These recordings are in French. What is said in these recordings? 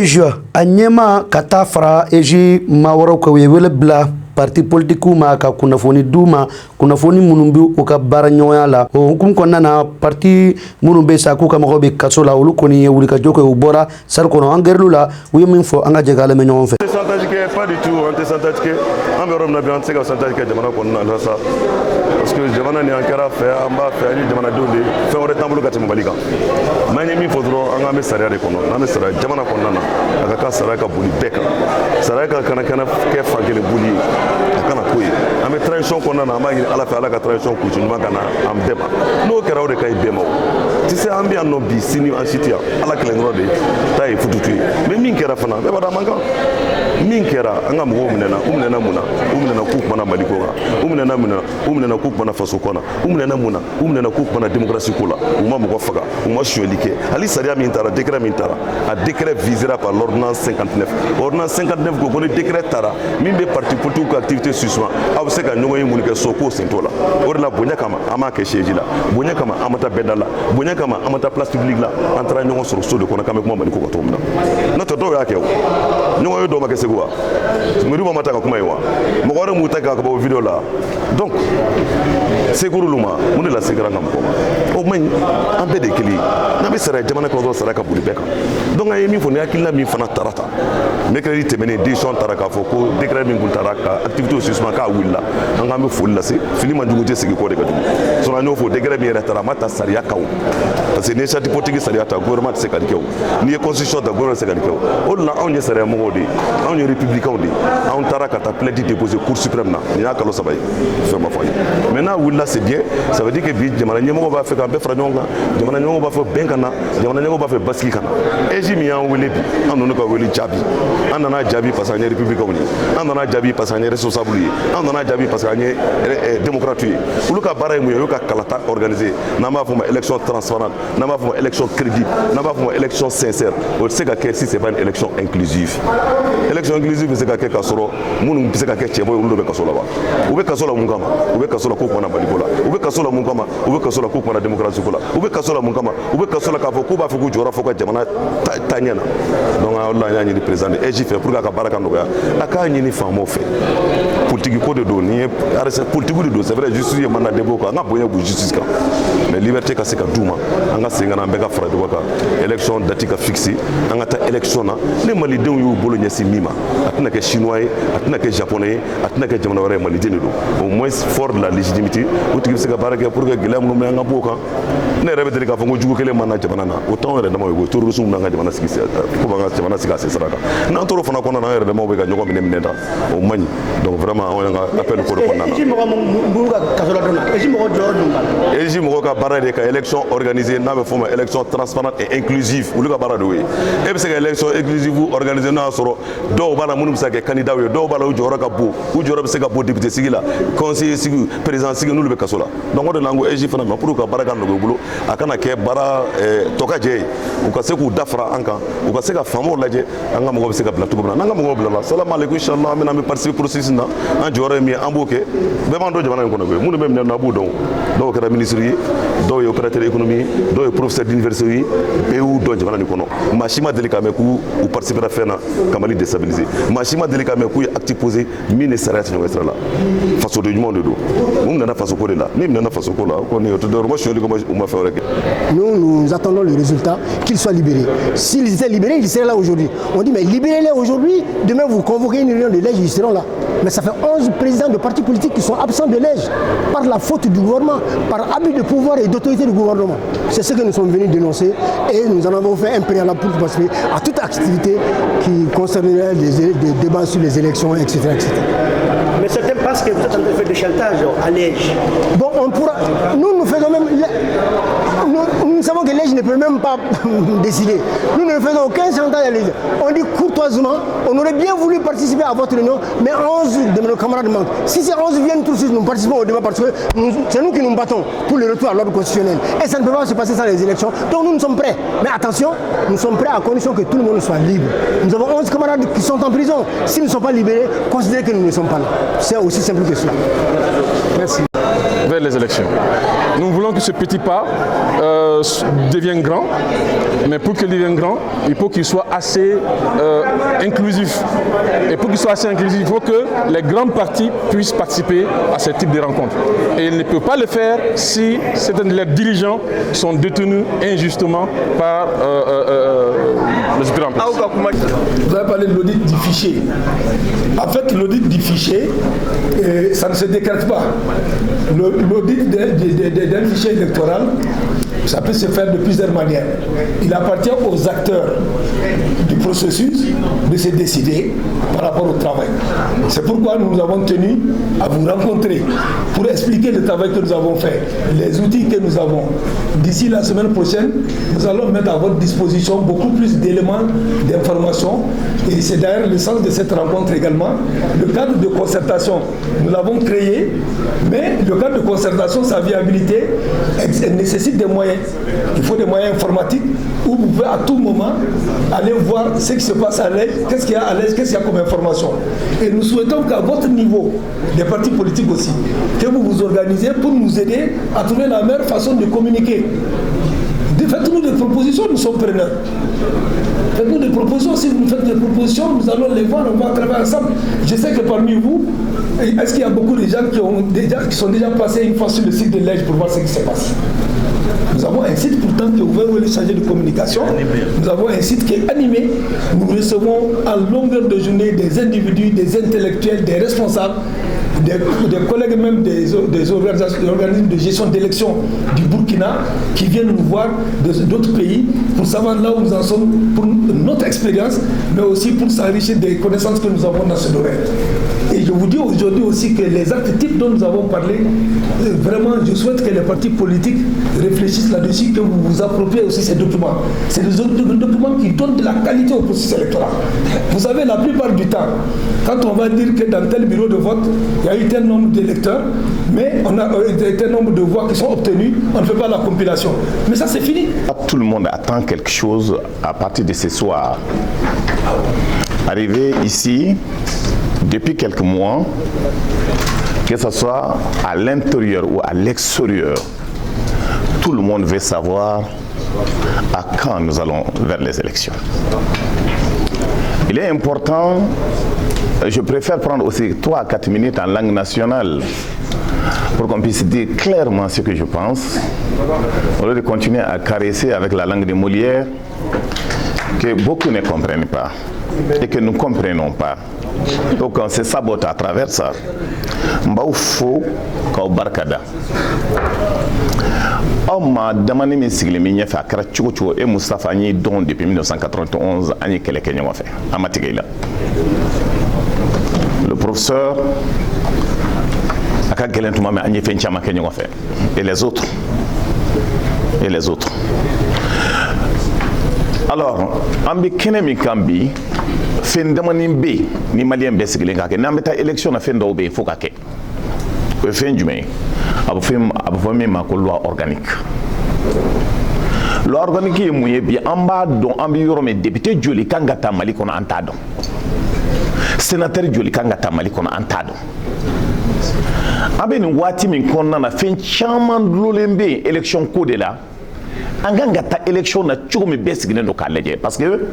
Lej anyema katafra eji mawara ko wele bla parti politique ma ka kunafoni duma kunafoni munumbi o ka bara nyoyala o hukum konna na parti munumbe sa ku ka mo be kasola ulu koni wuli ka joko o bora sar kono angerlula wi min fo anga jegale me nyon fe pas du tout anti-santatique en Europe na bien c'est que santatique jamana konna na sa parce que jamana ni ankara fe amba fe ni jamana dole fe o retambulo ka timo balika manye mi fodro anga me sariya de kono na me sariya jamana konna na aka ka sariya ka buli beka sariya ka kana ke fangele buli kana koyi ame transition konna na ma ala fe ala ka transition ku tuma kana am deba no kera o de kay bema tu sais ambiance no bi sini en sitia ala kelengro de tay fututu mais min kera fana be bada manga min kera anga mo umnena muna ku mana maliko ga umnena ku mana faso kona umnena ku mana démocratie kola uma mo faga uma sholike ali saria min tara décret min tara a décret visera par l'ordonnance 59 ordonnance 59 ko boni décret tara min be parti politique ko activité suspend aw se ka nyogo yimun ke soko sentola orla bonya kama ama ke sheji la bonya kama amata bedala bonya kama amata place publique la entra nyogo sur so de kona kama ko maliko ko tomna noto do ya ke nyogo yo do ma ke segwa nguri mata ka kuma yiwa mo gore mu ta ka ko video la donc seguru luma mun la segara ngam ko o man ambe de kili na be sara jamana ko do sara ka buli beka donc ay mi foni akilla mi fana tarata mercredi temene décision taraka fo ko décret min taraka activité suspend ka willa anga me fo la se fili man jugu te sigi ko de ka dum so na no fo décret mi retara mata sariya kaw parce que ne chati politique sariya ta gouvernement se ka dikew ni constitution da gouvernement se ka dikew o la on ye sariya mo de on ye républicain de on taraka ta plainte déposer cour suprême na ni akalo sabay fait ma foi maintenant willa c'est bien ça veut dire que bi jamana nyemo ba fe ka be fra nyonga jamana nyemo ba fe benkana jamana nyemo ba fe baski kana ejimi an wele bi an no ko wele jabi an nana jabi parce que républicain ni an nana jabi parce que responsable an nana jabi parce que démocrate ulu ka bara mu yo ka kalata organiser na ma fuma élection transparente na ma fuma élection crédible na ma fuma élection sincère o c'est que si c'est pas une élection inclusive élection inclusive c'est que ka soro munu c'est que chebo ulu be ka solo ba ube ka solo mun kama ube ka solo ko kona balikola ube ka solo mun kama ube ka solo ko kona démocratie kola ube ka solo mun kama ube ka solo ka fo ko ba fo ko jora fo ko jamana tanyana donc Allah ya ni président et j'y fais pour ka baraka ndoya aka ni famo fait politique ko de do ni politique de do c'est vrai justice ye manna debo ko nga boye bu justice ka mais liberté ka se ka duma anga senga na mbeka fra de waka élection date ka fixé anga ta élection na les mali den yu bolo nyasi mima atna ke chinois atna ke japonais atna ke jamana wara mali den do au moins fort de la légitimité o tigi se ka baraka pour que gilam no nga boka ne rebe de ka fango jugo kele manna jamana na autant re dama go tour sum nga jamana siki ko banga jamana sika se saraka na toro fana kona na re dama be ka nyogo minenda o mani donc vraiment on nga appel ko ko nana eji mo ka bara de ka élection organisée na be forme élection transparente et inclusive ou ka bara do we e be se ka élection inclusive organisée na soro do bala munum sa ke candidat we do bala u joro ka bo u joro be se ka bo député sigila conseiller sigi président sigi nulu be kasola donc on nango eji fana ma pour ka bara ka no bulo akana ke bara toka je u ka se ku dafra anka u ka se ka famo laje anga mo be se ka plateau ko na nga mo be la salam alaykum inshallah amina me participer processus na an joro mi amboke be man do jamana ko no be munu be na bu don do ka ministre yi do yo opérateur économie do yo professeur d'université be u do jamana ni ko no machima delika me ku ou participer à faire na kamali déstabiliser machima delika me ku actif poser ministère no extra la face au monde do mum na face ko de la ni na face ko la ko ni to do mo choli ko ma faire rek nous attendons le résultat qu'il soit libéré. S'ils étaient libérés, ils seraient là aujourd'hui. On dit mais libérez-les aujourd'hui, demain vous convoquez une réunion de Lej, ils seront là. Mais ça fait 11 présidents de partis politiques qui sont absents de Lej par la faute du gouvernement, par abus de pouvoir et d'autorité du gouvernement. C'est ce que nous sommes venus dénoncer et nous en avons fait un préalable pour participer à toute activité qui concernerait des débats sur les élections, etc. etc. Mais certains pensent que vous êtes en train de faire du chantage à Lej. Bon, on pourra. Nous faisons même. Nous savons que Lej ne peut même pas décider. Nous ne faisons aucun chantage à Lej. On dit courtoisement, on aurait bien voulu participer à votre réunion, mais 11 de nos camarades manquent. Si ces 11 viennent tout de suite, nous participons au débat parce que c'est nous qui nous battons pour le retour à l'ordre constitutionnel. Et ça ne peut pas se passer sans les élections. Donc nous sommes prêts. Mais attention, nous sommes prêts à condition que tout le monde soit libre. Nous avons 11 camarades qui sont en prison. S'ils ne sont pas libérés, considérez que nous ne sommes pas là. C'est aussi simple que cela. Merci. vers les élections. Nous voulons que ce petit pas devienne grand, mais pour qu'il devienne grand, il faut qu'il soit assez inclusif. Et pour qu'il soit assez inclusif, il faut que les grands partis puissent participer à ce type de rencontres. Et il ne peut pas le faire si certains de leurs dirigeants sont détenus injustement par les grands partis. Vous avez parlé de l'audit du fichier. En fait, l'audit du fichier, ça ne se décrète pas. L'audit d'un fichier électoral, ça peut se faire de plusieurs manières. Il appartient aux acteurs du processus de se décider par rapport au travail. C'est pourquoi nous avons tenu à vous rencontrer pour expliquer le travail que nous avons fait, les outils que nous avons. D'ici la semaine prochaine, nous allons mettre à votre disposition beaucoup plus d'éléments d'information. Et c'est d'ailleurs le sens de cette rencontre également. Le cadre de concertation, nous l'avons créé, mais le cadre de concertation, sa viabilité, elle nécessite des moyens. Il faut des moyens informatiques où vous pouvez à tout moment aller voir ce qui se passe à l'aise, qu'est-ce qu'il y a à l'aise, qu'est-ce qu'il y a comme information. Et nous souhaitons qu'à votre niveau, des partis politiques aussi, que vous vous organisez pour nous aider à trouver la meilleure façon de communiquer. Faites-nous des propositions, nous sommes preneurs. Faites-nous des propositions, si vous nous faites des propositions, nous allons les voir, on va travailler ensemble. Je sais que parmi vous, est-ce qu'il y a beaucoup de gens qui sont déjà passés une fois sur le site de l'Ège pour voir ce qui se passe? Nous avons un site pourtant qui est ouvert où les chargés de communication. Nous avons un site qui est animé. Nous recevons en longueur de journée des individus, des intellectuels, des responsables, des collègues même des organismes de gestion d'élections du Burkina qui viennent nous voir d'autres pays pour savoir là où nous en sommes, pour notre expérience, mais aussi pour s'enrichir des connaissances que nous avons dans ce domaine. Et je vous dis aujourd'hui aussi que les actes types dont nous avons parlé, vraiment, je souhaite que les partis politiques réfléchissent là-dessus, que vous vous appropriez aussi ces documents. C'est des documents qui donnent de la qualité au processus électoral. Vous savez, la plupart du temps, quand on va dire que dans tel bureau de vote, il y a eu tel nombre d'électeurs, mais on a tel nombre de voix qui sont obtenues, on ne fait pas la compilation. Mais ça, c'est fini. Tout le monde attend quelque chose à partir de ce soir. Arrivé ici, depuis quelques mois, que ce soit à l'intérieur ou à l'extérieur, tout le monde veut savoir à quand nous allons vers les élections. Il est important, je préfère prendre aussi 3 à 4 minutes en langue nationale pour qu'on puisse dire clairement ce que je pense, au lieu de continuer à caresser avec la langue de Molière, que beaucoup ne comprennent pas et que nous ne comprenons pas. Donc on se sabote à travers ça. Mbaoufo Kaubarkada. On m'a demandé de sigler mes niefs à Karachucho et Moustapha Ni don depuis 1991 à Nikele Kenya fait à Matigela. Le professeur Aka Gelentuma mais Agnès Fenchama Kenya fait. Et les autres. Et les autres. Alors, Ambi Kenemi Kambi, Fendamanim B, ni Malien Bessiglingake, Nameta élection à Fendo B, Fokake. Fin du mai, abofem ma loi organique. Loi organique est mouillé bien en bas dont ambiorome député Joli Kangata Malikon Antado. Sénateur Joli Kangata Malikon Antado. Aben wati min konna na fin chaman lolembe élection code là. Angangata élection na chukumi besigine do kaleje parce que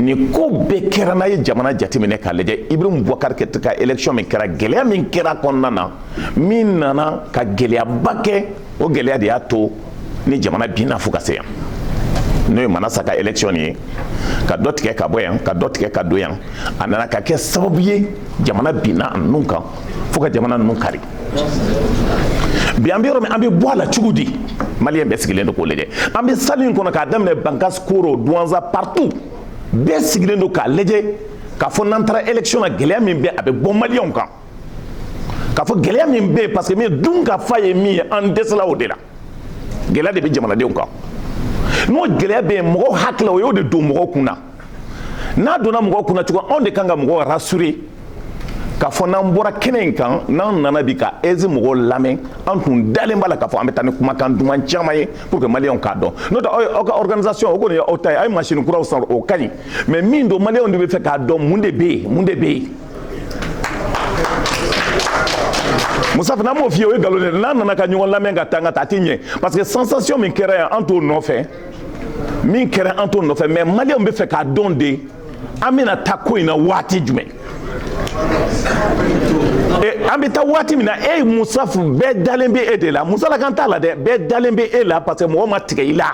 ni ko be kera na ye jamana jatimine kaleje Ibrahim Boubacar Keita élection min kera gelea min kera konnana min nana ka gelea bake o gelea de ato ni jamana bina fuka se no mana saka élection ni ka dotike ka boyan ka dotike ka doyan anana ka ke sababuye jamana bina nunka fuka jamana nunkari biambiro me ambe boala chugudi malien besigilendo ko leje ambe salin kono ka damne bankas koro douanza partout besigilendo ka leje ka fo nantra élection na gelea min be abe bon malien kan ka fo gelea min be parce que mi dunga faye mi en desla o de la gelea de be jamana de kan no gelea be mo hakla o yo de do mo kuna na dona mo kuna tuko on de kanga mo rassurer ka fɔ n'an bɔra kɛnɛ in kan n'an nana bi ka aise mɔgɔw lamɛn an tun dalen b'a la k'a fɔ an bɛ taa ni kumakan duman caman ye pour que maliyɛnw k'a dɔn n'o tɛ aw ka organisation o kɔni ye aw ta ye a ye machine kuraw san o ka ɲi mais min don maliyɛnw de bɛ fɛ k'a dɔn mun de bɛ yen mun de bɛ yen. Moussa n'a pas fait de galonner. Là, on a qu'à nous la main à Tatigné. Parce que sensation, mais qui est en tour non fait. Mais qui est en tour non fait. Mais Mali, on me fait qu'à donner. Amena tako ina wati jume. Et ambita wati mina Moussa fu be dalembe ede la. Moussa la kanta la de be dalembe e la parce que mo ma tige ila.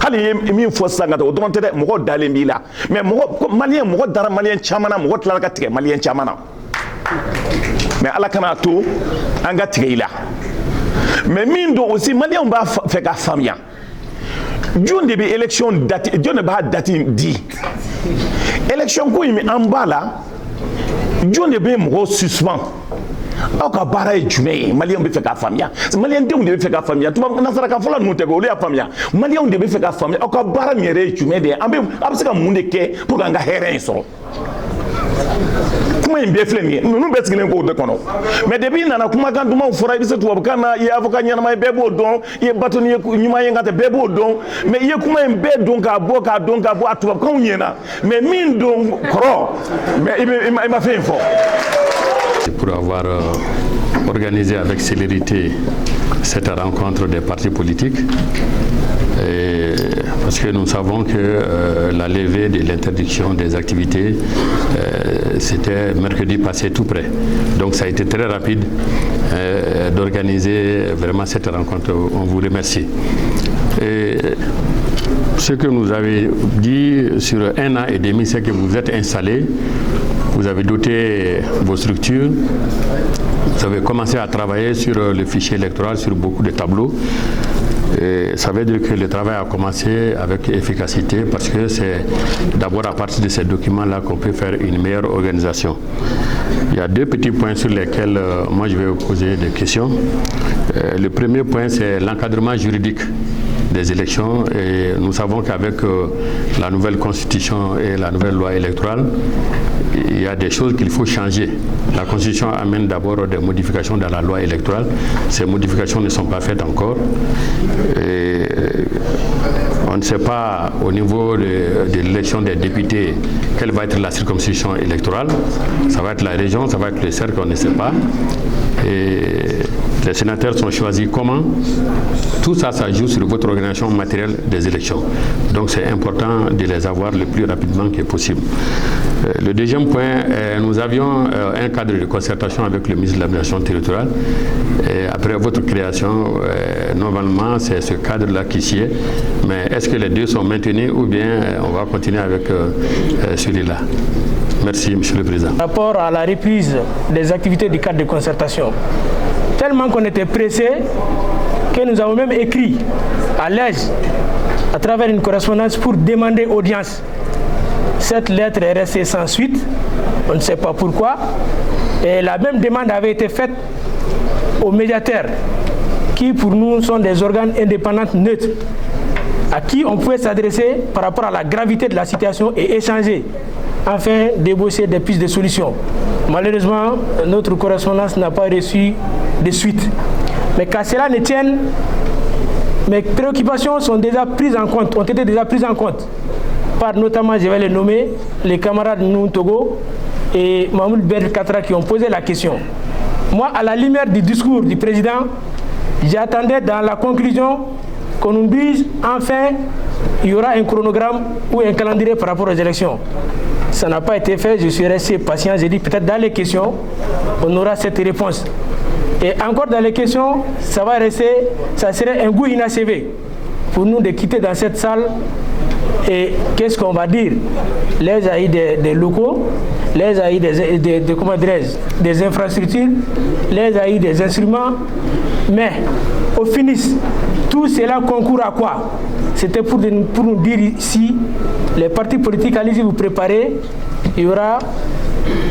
Hali mi fo sanga to don tede mo dalembe la. Mais mo malien mo dara malien chamana mo tla ka tige malien chamana. Mais ala kana to anga tige ila. Mais mindo aussi malien ba fait ka famia. John de élection date John ba date dit. Élection ko yimi en bas là. John de mo suspend. Au ka bara e jume malien be fait ka famia. Malien de be fait ka famia. Tu na sara ka fola no te go le famia. Malien de be fait ka famia. Au ka bara nyere jume de ambe abseka munde ke pour nga here so. Kuma imbe fleni nous be tigene ko de kono mais depuis nana kuma kan duma fora bi se to kana ye avocat nyana may bebo don ye batoni nyuma ye ngate bebo don mais ye kuma imbe don ka bo atu kan nyena mais min don kro mais il m'a fait info pour avoir organisé avec célérité cette rencontre des partis politiques. Parce que nous savons que la levée de l'interdiction des activités, c'était mercredi passé tout près. Donc ça a été très rapide d'organiser vraiment cette rencontre. On vous remercie. Et ce que nous avez dit sur 1 an et demi, c'est que vous êtes installés, vous avez doté vos structures, vous avez commencé à travailler sur le fichier électoral, sur beaucoup de tableaux. Et ça veut dire que le travail a commencé avec efficacité parce que c'est d'abord à partir de ces documents-là qu'on peut faire une meilleure organisation. Il y a 2 petits points sur lesquels moi je vais vous poser des questions. Le premier point, c'est l'encadrement juridique des élections et nous savons qu'avec la nouvelle constitution et la nouvelle loi électorale, il y a des choses qu'il faut changer. La constitution amène d'abord des modifications dans la loi électorale. Ces modifications ne sont pas faites encore. Et on ne sait pas au niveau de l'élection des députés quelle va être la circonscription électorale. Ça va être la région, ça va être le cercle, on ne sait pas. Et les sénateurs sont choisis comment? Tout ça, ça joue sur votre organisation matérielle des élections. Donc c'est important de les avoir le plus rapidement que possible. Le deuxième point, nous avions un cadre de concertation avec le ministre de l'Administration territoriale. Et après votre création, normalement, c'est ce cadre-là qui s'y est. Mais est-ce que les deux sont maintenus ou bien on va continuer avec celui-là? Merci, Monsieur le Président. Par rapport à la reprise des activités du cadre de concertation, tellement qu'on était pressé que nous avons même écrit à l'AIGE à travers une correspondance pour demander audience. Cette lettre est restée sans suite, on ne sait pas pourquoi. Et la même demande avait été faite aux médiateurs, qui pour nous sont des organes indépendants neutres, à qui on pouvait s'adresser par rapport à la gravité de la situation et échanger, afin d'ébaucher des pistes de solutions. Malheureusement, notre correspondance n'a pas reçu de suite. Mais qu'à cela ne tienne, mes préoccupations sont déjà prises en compte, ont été déjà prises en compte par notamment, je vais les nommer, les camarades Nou Togo et Mahmoud Ben Katra qui ont posé la question. Moi, à la lumière du discours du président, j'attendais dans la conclusion qu'on nous dise enfin il y aura un chronogramme ou un calendrier par rapport aux élections. Ça n'a pas été fait, je suis resté patient, j'ai dit peut-être dans les questions, on aura cette réponse. Et encore dans les questions, ça va rester, ça serait un goût inachevé pour nous de quitter dans cette salle. Et qu'est-ce qu'on va dire? Les AI des locaux, les AI des infrastructures, les AI des instruments, mais au finish, tout cela concourt à quoi? C'était pour nous dire ici, les partis politiques, allez-y vous préparer, il y aura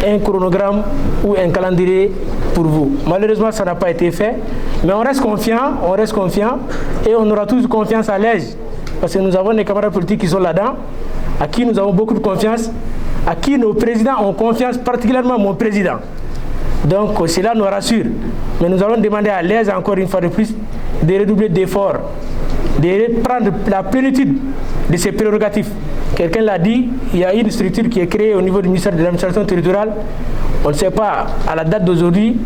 un chronogramme ou un calendrier pour vous. Malheureusement, ça n'a pas été fait, mais on reste confiant et on aura tous confiance à l'AIGE, parce que nous avons des camarades politiques qui sont là-dedans, à qui nous avons beaucoup de confiance, à qui nos présidents ont confiance, particulièrement mon président. Donc cela nous rassure. Mais nous allons demander à l'AIGE, encore une fois de plus, de redoubler d'efforts, de prendre la plénitude de ses prérogatives. Quelqu'un l'a dit, il y a une structure qui est créée au niveau du ministère de l'Administration territoriale. On ne sait pas, à la date d'aujourd'hui,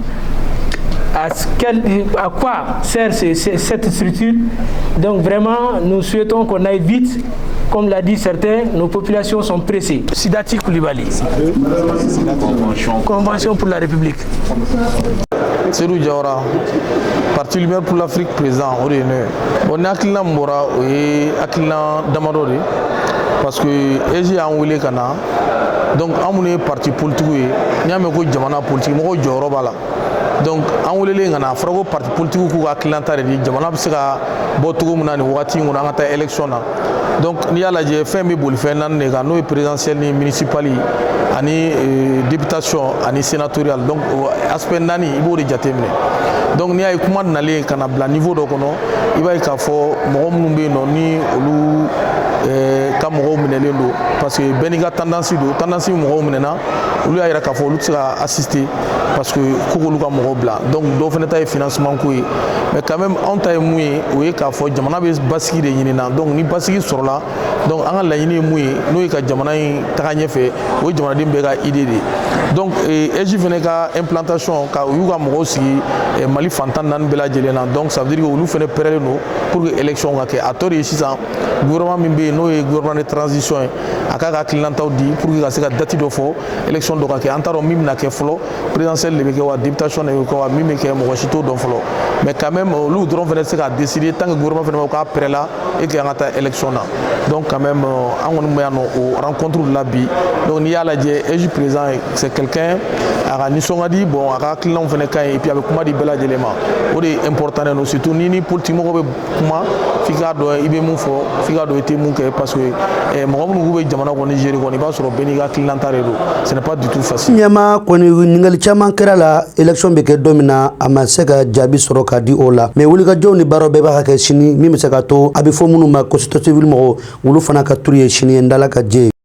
à quoi sert cette structure. Donc vraiment, nous souhaitons qu'on aille vite. Comme l'a dit certains, nos populations sont pressées. Sidati Koulibaly. Convention pour la République. Serou Diawara, Parti Lumière pour l'Afrique présent au Réunion. On a Akila Mbora et Akila Damadori parce que EG a envoyé Kana. Donc on est parti politique. Il y a un jamana politique, moi je robala. Donc on voulait les gana frago parti politique ko Akila tare di jamana bisika botugo munani wati ngona ngata élection na. Donc ni ala je fait mi bol fait nan nega no présidentiel ni municipal ani députation ani sénatorial donc aspect nani ibo de jatemne. Donc ni ay kuma nale kana bla niveau do kono iba ka fo mo mumbe no ni olu kam mo menelendo parce que beniga tendance mo menena olu ayra ka fo olu sera assister parce que kokolu ka mo bla donc do feneta financement ko mais quand même on tay moué o ka fo jamana be basiki de yinina donc ni basiki sur là donc an la yini moué no ka jamana ta nyefe o jamana dimbe ka idée donc eji veneka implantation ka yu ka mo aussi Mali fantan nan bela jelena donc ça veut dire que olu fene perele no pour que élection ka ke atori 600 gouvernement mimbe no e gouvernement de transition aka ka clientaw di pour que ka se ka date do fo élection do ka ke antaro mim na ke flo présidentiel le ke wa députation ne ko wa mim ke mo chito do flo mais quand même olu dron fene se ka décider tant que gouvernement fene ka perela et que ngata élection na donc quand même an won mo yano rencontre la bi donc ni yala je eji président c'est quelqu'un a ni songadi bon aka client fene kay et puis avec kuma di bela jelema o de important no surtout ni politique mo ko be kuma fika do ibe mu fo fika do ete mu ke parce que mo mo be jamana ko Nigeria ko ni ba soro beniga clientare do ce n'est pas du tout facile nyama ko ni ngal chama kala election be ke domina ama sega jabi soro ka di ola mais wuli ka joni baro be ba ka sini mi me sega to abi fo munu ma constitution civil mo wulu fana ka turiye sini ndala ka je